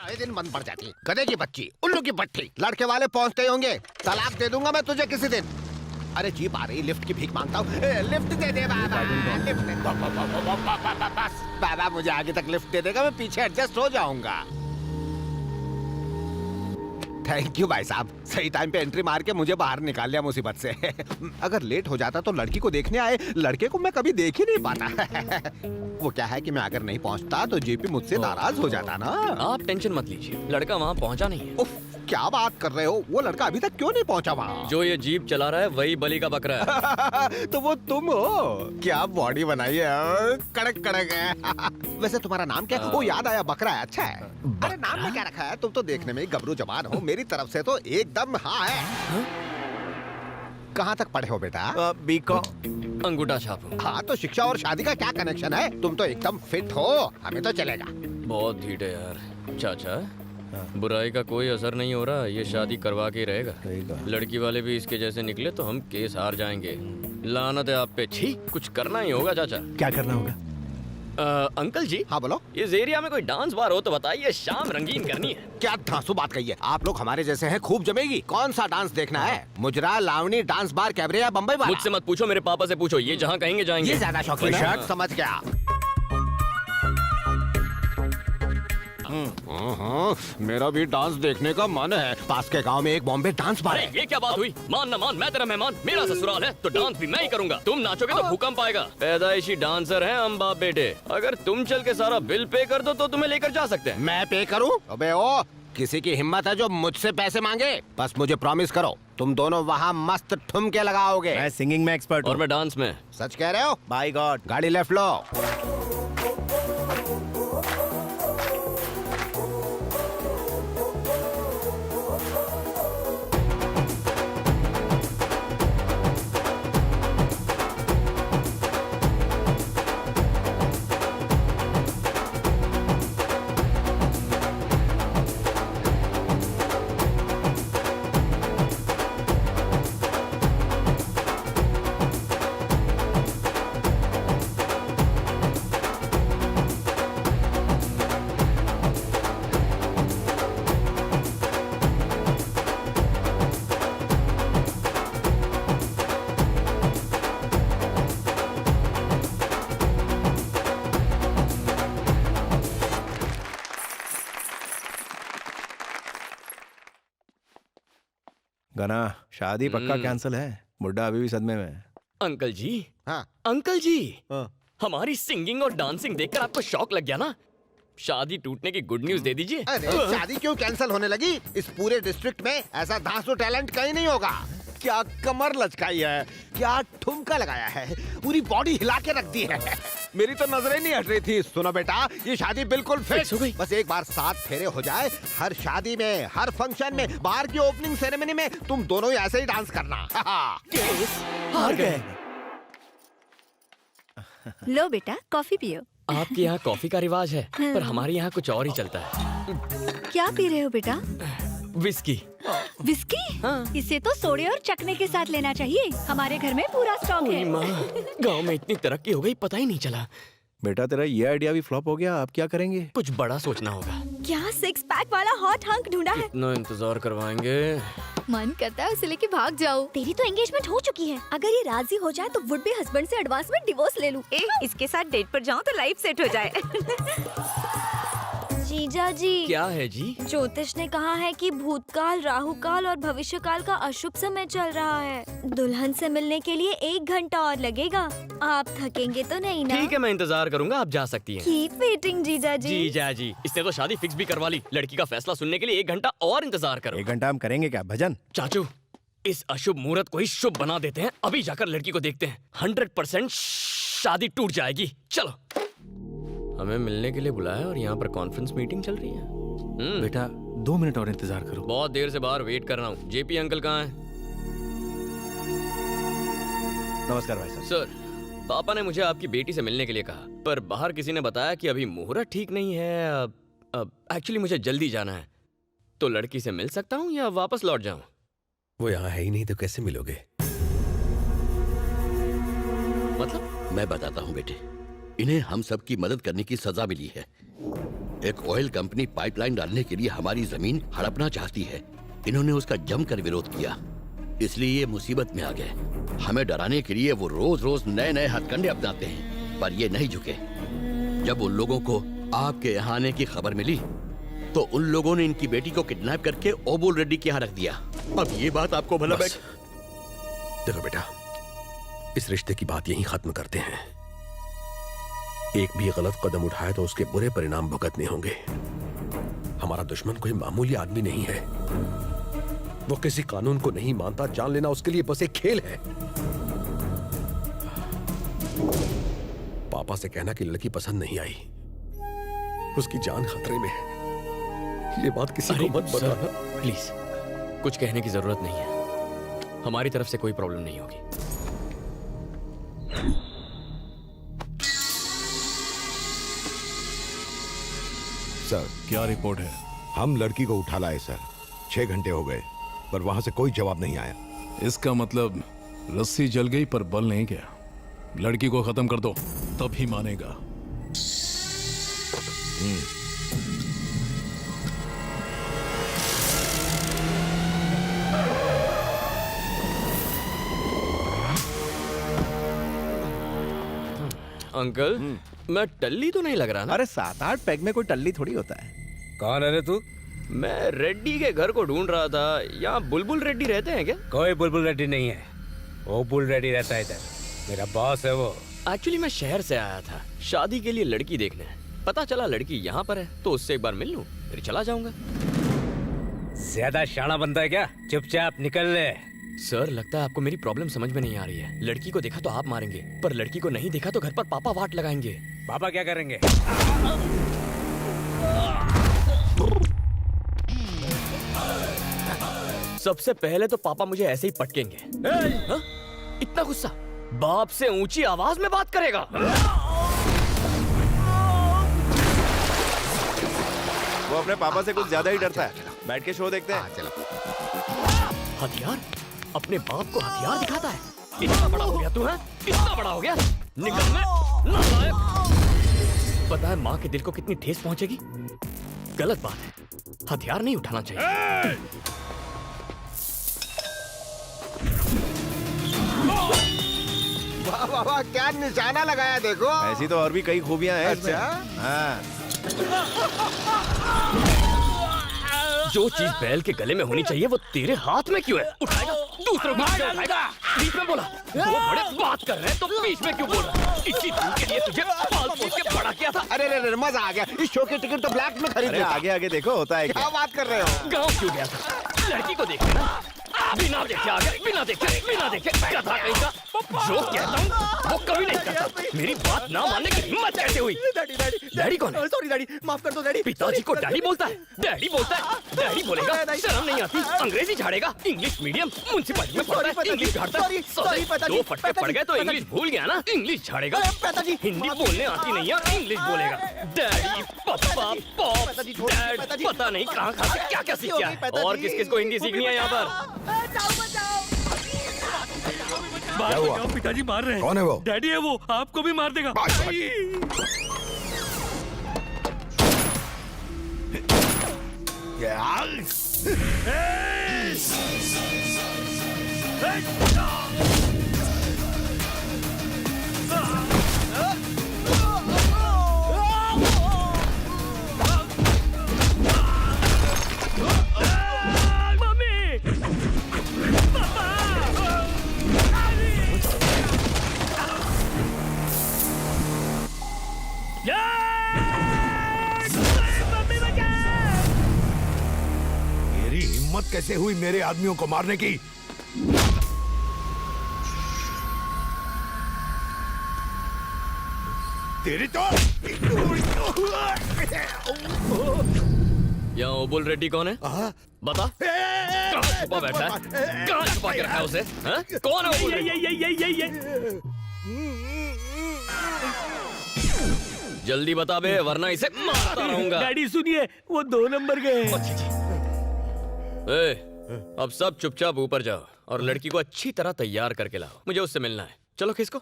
आए दिन बंद पड़ जाती। गधे की बच्ची, उल्लू की पट्टी। लड़के वाले पहुंचते ही होंगे। तलाक दे दूंगा मैं तुझे किसी दिन। अरे जीप आ रही, लिफ्ट की भीख मांगता हूँ। लिफ्ट दे दे बाबा, लिफ्ट दे। बस बाबा मुझे आगे तक लिफ्ट दे देगा, मैं पीछे एडजस्ट हो जाऊंगा। थैंक यू भाई साहब, सही टाइम पे एंट्री मार के मुझे बाहर निकाल लिया मुसीबत से। अगर लेट हो जाता तो लड़की को देखने आए लड़के को मैं कभी देख ही नहीं पाता। वो क्या है कि मैं अगर नहीं पहुंचता तो जेपी मुझसे नाराज हो जाता ना। आप टेंशन मत लीजिए, लड़का वहाँ पहुँचा नहीं है। उफ, क्या बात कर रहे हो? वो लड़का अभी तक क्यों नहीं पहुंचा वहाँ? जो ये जीप चला रहा है वही बलि का बकरा है। तो वो तुम हो? क्या बॉडी बनाई है, कड़क कड़क है। वैसे तुम्हारा नाम क्या है? वो याद आया, बकरा है। अच्छा है। अरे नाम में क्या रखा है? तुम तो देखने में ही गबरू जवान हो। मेरी तरफ से तो एकदम हाँ है। कहाँ तक पढ़े हो बेटा? बीकॉम। अंगूठा छाप। हाँ तो शिक्षा और शादी का क्या कनेक्शन है? तुम तो एकदम फिट हो, हमें तो चलेगा। बहुत ढीठ है यार। चाचा, बुराई का कोई असर नहीं हो रहा, ये शादी करवा के रहेगा। लड़की वाले भी इसके जैसे निकले तो हम केस हार जाएंगे। लानत है आप पे। छी, कुछ करना ही होगा चाचा। क्या करना होगा? अंकल जी। हाँ बोलो। इस एरिया में कोई डांस बार हो तो बताइए, शाम रंगीन करनी है। क्या धांसू बात कही है? आप लोग हमारे जैसे हैं, खूब जमेगी। कौन सा डांस देखना है? मुजरा, लावनी, डांस बार, कैबरे या बम्बई वाला? मुझसे मत पूछो, मेरे पापा से पूछो। ये जहाँ कहेंगे जाएंगे। ये ज्यादा शौकीन है। समझ गया। मेरा भी डांस देखने का मन है। पास के गांव में एक बॉम्बे डांस बार है। ये क्या बात हुई? मान ना मान, मैं तेरा मेहमान, मेरा ससुराल है तो डांस भी मैं ही करूंगा। तुम नाचोगे तो भूकंप आएगा। पैदाइशी डांसर हैं हम बाप बेटे। अगर तुम चल के सारा बिल पे कर दो तो तुम्हें लेकर जा सकते हैं। मैं पे करूं? अबे ओ, किसी की हिम्मत है जो मुझसे पैसे मांगे? बस मुझे प्रॉमिस करो, तुम दोनों वहाँ मस्त ठुमके लगाओगे। मैं सिंगिंग में एक्सपर्ट और हूँ। मैं डांस में। सच कह रहे हो? By God. गाड़ी लेफ्ट लो। गाना शादी पक्का कैंसिल है। बुड्ढा अभी भी सदमे में है। अंकल जी। हाँ। अंकल जी। हाँ। हमारी सिंगिंग और डांसिंग देखकर आपको शौक लग गया ना? शादी टूटने की गुड न्यूज दे दीजिए। अरे शादी क्यों कैंसिल होने लगी? इस पूरे डिस्ट्रिक्ट में ऐसा धांसू टैलेंट कहीं नहीं होगा। क्या कमर लचकाई है, क्या ठुमका लगाया है, पूरी बॉडी हिला के रख दी है। मेरी तो नजरें नहीं हट रही थी। सुनो बेटा, ये शादी बिल्कुल फिक्स हो गई। बस एक बार 7 फेरे हो जाए, हर शादी में, हर फंक्शन में, बार की ओपनिंग सेरेमनी में तुम दोनों ही ऐसे ही डांस करना। हार गए। लो बेटा, कॉफी पियो। आपके यहाँ कॉफी का रिवाज है, पर हमारे यहाँ कुछ और ही चलता है। क्या पी रहे हो बेटा? विस्की। विस्की? हाँ। इसे तो सोडे और चखने के साथ लेना चाहिए। हमारे घर में पूरा स्टॉक है। माँ, गाँव में इतनी तरक्की हो गई, पता ही नहीं चला। बेटा तेरा ये आइडिया भी फ्लॉप हो गया, आप क्या करेंगे? कुछ बड़ा सोचना होगा। क्या 6 पैक वाला हॉट हंक ढूंढा है? इतना इंतजार करवाएंगे। मन करता है उसे लेके भाग जाओ। तेरी तो एंगेजमेंट हो चुकी है। अगर ये राजी हो जाए तो वुड बी हस्बैंड से एडवांस में डिवोर्स ले लूं। इसके साथ डेट पर जाऊं तो लाइफ सेट हो जाए। जीजा जी। क्या है जी? ज्योतिष ने कहा है कि भूतकाल, राहुकाल और भविष्यकाल का अशुभ समय चल रहा है। दुल्हन से मिलने के लिए 1 घंटा और लगेगा। आप थकेंगे तो नहीं ना? ठीक है, मैं इंतजार करूंगा, आप जा सकती हैं। कीप वेटिंग जीजा जी। जीजा जी, इसने तो शादी फिक्स भी करवा ली। लड़की का फैसला सुनने के लिए 1 घंटा और इंतजार करो। 1 घंटा हम करेंगे क्या भजन? चाचू, इस अशुभ मुहूर्त को ही शुभ बना देते हैं। अभी जाकर लड़की को देखते हैं। 100% शादी टूट जाएगी। चलो। हमें मिलने के लिए बुलाया और यहाँ पर कॉन्फ्रेंस मीटिंग चल रही है। बेटा 2 मिनट और इंतजार करो। बहुत देर से बाहर वेट कर रहा हूँ। जेपी अंकल कहाँ हैं? नमस्कार भाई साहब। सर, पापा ने मुझे आपकी बेटी से मिलने के लिए कहा, पर बाहर किसी ने बताया कि अभी मुहूर्त ठीक नहीं है। अब एक्चुअली मुझे जल्दी जाना है, तो लड़की से मिल सकता हूँ या वापस लौट जाऊँ? वो यहाँ है ही नहीं तो कैसे मिलोगे? मतलब? मैं बताता हूँ बेटे, इन्हें हम सब की मदद करने की सजा मिली है। एक ऑयल कंपनी पाइपलाइन डालने के लिए हमारी जमीन हड़पना चाहती है। इन्होंने उसका जमकर विरोध किया, इसलिए ये मुसीबत में आ गए। हमें डराने के लिए वो रोज रोज नए नए हथकंडे अपनाते हैं, पर ये नहीं झुके। जब उन लोगों को आपके यहाँ आने की खबर मिली तो उन लोगों ने इनकी बेटी को किडनैप करके ओबुल रेड्डी के यहाँ रख दिया। अब ये बात आपको भला बस। देखो बेटा, इस रिश्ते की बात यहीं खत्म करते हैं। एक भी गलत कदम उठाए तो उसके बुरे परिणाम भुगतने होंगे। हमारा दुश्मन कोई मामूली आदमी नहीं है, वो किसी कानून को नहीं मानता। जान लेना उसके लिए बस एक खेल है। पापा से कहना कि लड़की पसंद नहीं आई, उसकी जान खतरे में है। ये बात किसी को मत बताना प्लीज। कुछ कहने की जरूरत नहीं है, हमारी तरफ से कोई प्रॉब्लम नहीं होगी। सर, क्या रिपोर्ट है? हम लड़की को उठा लाए सर। 6 घंटे हो गए, पर वहां से कोई जवाब नहीं आया। इसका मतलब रस्सी जल गई पर बल नहीं गया। लड़की को खत्म कर दो, तब ही मानेगा। अंकल, मैं टल्ली तो नहीं लग रहा ना? अरे 7-8 पैग में कोई टल्ली थोड़ी होता है। कौन है रे तू? मैं रेड्डी के घर को ढूंढ रहा था। यहाँ बुलबुल रेड्डी रहते हैं क्या? कोई बुलबुल रेड्डी नहीं है, वो बुल रेड्डी रहता है इधर। मेरा बॉस है वो। एक्चुअली मैं शहर से आया था शादी के लिए लड़की देखने। पता चला लड़की यहाँ पर है, तो उससे एक बार मिल लूं, फिर चला जाऊंगा। ज्यादा शाना बनता है क्या? चुपचाप निकल ले। सर, लगता है आपको मेरी प्रॉब्लम समझ में नहीं आ रही है। लड़की को देखा तो आप मारेंगे, पर लड़की को नहीं देखा तो घर पर पापा वाट लगाएंगे। पापा क्या करेंगे? सबसे पहले तो पापा मुझे ऐसे ही पटकेंगे। हाँ? इतना गुस्सा? बाप से ऊंची आवाज में बात करेगा? वो अपने पापा से कुछ ज्यादा ही डरता है। बैठ के शो देखते हैं। चलो। हथियार? अपने बाप को हथियार दिखाता है? इतना बड़ा हो गया तू है? इतना बड़ा हो गया? निकल में नालायक। पता है माँ के दिल को कितनी ठेस पहुंचेगी? गलत बात है, हथियार नहीं उठाना चाहिए। वाह वाह वाह, क्या निशाना लगाया देखो। ऐसी तो और भी कई खूबियां हैं इसमें। अच्छा? हाँ। जो चीज बैल के गले में होनी चाहिए वो तेरे हाथ में क्यों है? उठाएगा, दूसरों की चीजें उठाएगा। बीच में बोला, वो बड़े बात कर रहे हैं तो बीच में क्यों बोल रहा है? इसी दूर के लिए तुझे पाल पोस के बड़ा किया था। अरे रे रे, मजा आ गया। इस शो की टिकट तो ब्लैक में खरीद अरे लिया। आगे आगे देखो, होता है क्या। क्या बात कर रहे हो? गाँव क्यों गया था? लड़की को देखने ना? बिना देखे आ गया, बिना देखे गधा कहीं का। जो कहता हूँ वो कभी नहीं करता। मेरी बात ना मानने की हिम्मत कैसे हुई? डैडी कौन है? सॉरी डैडी, माफ कर दो डैडी। पिताजी को डैडी बोलता है? डैडी बोलेगा? शर्म नहीं आती? अंग्रेजी झाड़ेगा? इंग्लिश मीडियम म्युनिसिपैलिटी में पढ़ता है, इंग्लिश झाड़ता है। दो फटके पड़ गए तो इंग्लिश भूल गया ना? इंग्लिश झाड़ेगा। हिंदी बोलने आती नहीं है, इंग्लिश बोलेगा। डैडी, पापा, पॉप, डैड, पता नहीं कहाँ से क्या क्या सीख गया है। और किस किस को हिंदी सीखनी है यहाँ पर? क्या हुआ? पिताजी मार रहे हैं। कौन है वो? डैडी है वो, आपको भी मार देगा। मेरी हिम्मत कैसे हुई मेरे आदमियों को मारने की? तेरी तो यहाँ ओबुल रेड्डी कौन है? बता। कहाँ छुपा बैठा है? कहाँ छुपा के रखा है उसे? हाँ? कौन है ओबुल रेड्डी? जल्दी बता बे, वरना इसे मारता रहूंगा। डैडी सुनिए, वो 2 नंबर गए। अच्छी जी। अब सब चुपचाप ऊपर जाओ और लड़की को अच्छी तरह तैयार करके लाओ। मुझे उससे मिलना है। चलो किसको?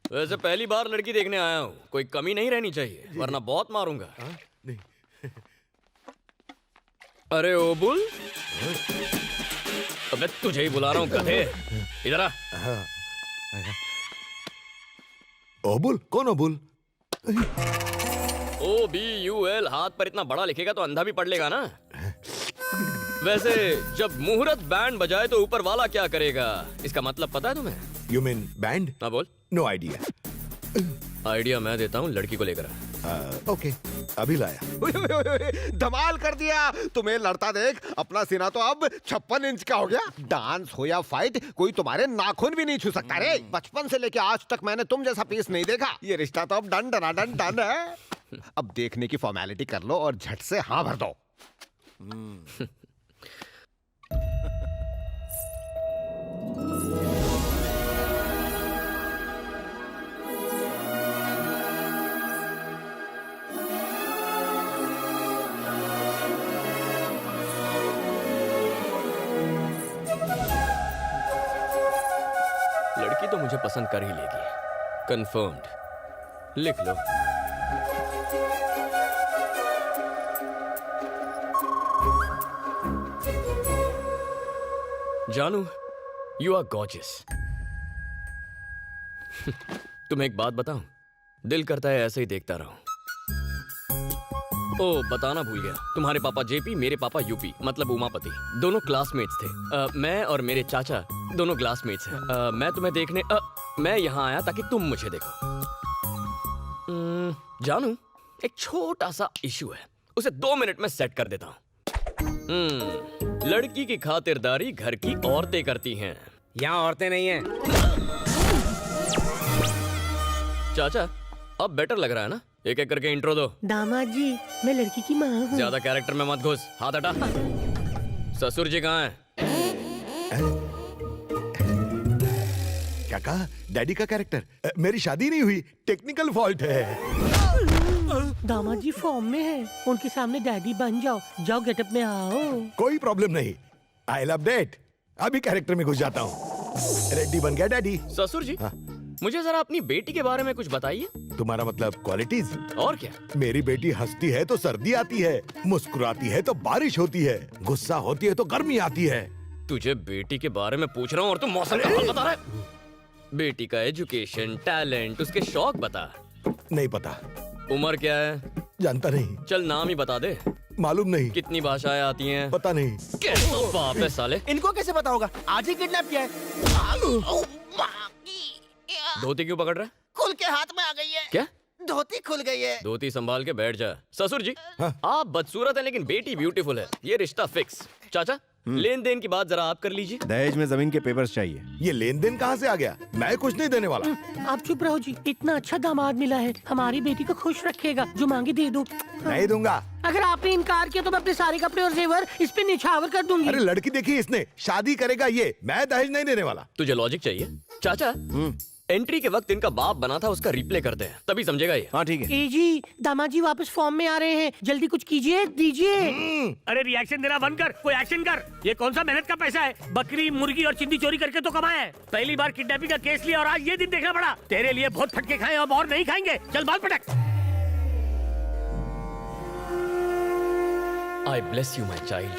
वैसे पहली बार लड़की देखने आया हूँ, कोई कमी नहीं रहनी चाहिए, वरना बहुत मारूंगा। अरे ओ बुल, अबे तुझे ही बुला रहा हूँ गधे, इधर आ। ओबुल? कौन ओबुल? OBUL हाथ पर इतना बड़ा लिखेगा तो अंधा भी पढ़ लेगा ना। वैसे जब मुहूर्त बैंड बजाए तो ऊपर वाला क्या करेगा, इसका मतलब पता है तुम्हें? You mean band? हाँ बोल। No idea. आइडिया मैं देता हूँ, लड़की को लेकर आ। ओके, अभी लाया। धमाल कर दिया। तुम्हें लड़ता देख अपना सीना तो अब 56 इंच का हो गया। डांस हो या फाइट, कोई तुम्हारे नाखून भी नहीं छू सकता रे। बचपन से लेके आज तक मैंने तुम जैसा पीस नहीं देखा। ये रिश्ता तो अब डन डन डन डन है। अब देखने की फॉर्मेलिटी कर लो और झट से हाँ भर दो। लड़की तो मुझे पसंद कर ही लेगी, कंफर्म्ड। लिख लो। जानू, यू आर गॉर्जियस। तुम्हें एक बात बताऊं, दिल करता है ऐसे ही देखता रहूं। ओ, बताना भूल गया, तुम्हारे पापा जेपी, मेरे पापा यूपी, मतलब उमापति, दोनों क्लासमेट्स थे। मैं और मेरे चाचा दोनों क्लासमेट्स हैं। मैं तुम्हें देखने मैं यहाँ आया ताकि तुम मुझे देखो। जानू, एक छोटा सा इशू है, उसे 2 मिनट में सेट कर देता हूँ। लड़की की खातिरदारी घर की औरतें करती हैं। यहाँ औरतें नहीं हैं। चाचा, अब बेटर लग रहा है ना? एक एक करके इंट्रो दो। दामाद जी, मैं लड़की की माँ हूँ। ज्यादा कैरेक्टर में मत घुस, हाथ हटा। ससुर जी कहाँ हैं? क्या कहा? डैडी का कैरेक्टर? मेरी शादी नहीं हुई, टेक्निकल फॉल्ट है। दामाद जी फॉर्म में है, उनके सामने डैडी बन जाओ। जाओ गेटअप में आओ। कोई प्रॉब्लम नहीं, आई लव डेट। अभी कैरेक्टर में घुस जाता हूँ। रेडी बन गया डैडी। ससुर जी, हाँ? मुझे जरा अपनी बेटी के बारे में कुछ बताइए। तुम्हारा मतलब क्वालिटीज? और क्या? मेरी बेटी हंसती है तो सर्दी आती है, मुस्कुराती है तो बारिश होती है, गुस्सा होती है तो गर्मी आती है। तुझे बेटी के बारे में पूछ रहा हूँ और तुम मौसम का हाल बता रहा है। बेटी का एजुकेशन, टैलेंट, उसके शौक बता। नहीं पता। उम्र क्या है? जानता नहीं। चल नाम ही बता दे। मालूम नहीं। कितनी भाषाएं आती हैं? पता नहीं। कैसा बाप है साले। इनको कैसे पता होगा? आज ही किडनैप किया है। धोती क्यों पकड़ रहा है? खुल के हाथ में आ गई है। क्या? धोती खुल गई है। धोती संभाल के बैठ जा। ससुर जी, हाँ? आप बदसूरत हैं लेकिन बेटी ब्यूटीफुल है, ये रिश्ता फिक्स। चाचा, लेन देन की बात जरा आप कर लीजिए। दहेज में जमीन के पेपर्स चाहिए। ये लेन देन कहाँ से आ गया? मैं कुछ नहीं देने वाला। आप चुप रहो जी, इतना अच्छा दामाद मिला है, हमारी बेटी को खुश रखेगा। जो मांगे दे दो। नहीं दूंगा। अगर आपने इनकार किया तो मैं अपने सारे कपड़े और जेवर इस पे निछावर कर दूंगी। अरे लड़की देखी इसने, शादी करेगा ये, मैं दहेज नहीं देने वाला। तुझे लॉजिक चाहिए? चाचा, एंट्री के वक्त इनका बाप बना था, उसका रिप्ले करते हैं, तभी समझेगा ये। हाँ ठीक है। ए जी, दामाद जी वापस फॉर्म में आ रहे हैं, जल्दी कुछ कीजिए, दीजिए। अरे रिएक्शन देना बंद कर, कोई एक्शन कर। ये कौन सा मेहनत का पैसा है? बकरी, मुर्गी और चिंदी चोरी करके तो कमाया है। पहली बार किडनैपिंग का केस लिया और आज ये दिन देखना पड़ा। तेरे लिए बहुत फटके खाए, अब और नहीं खाएंगे। चल बाल पटक। I bless you, my child.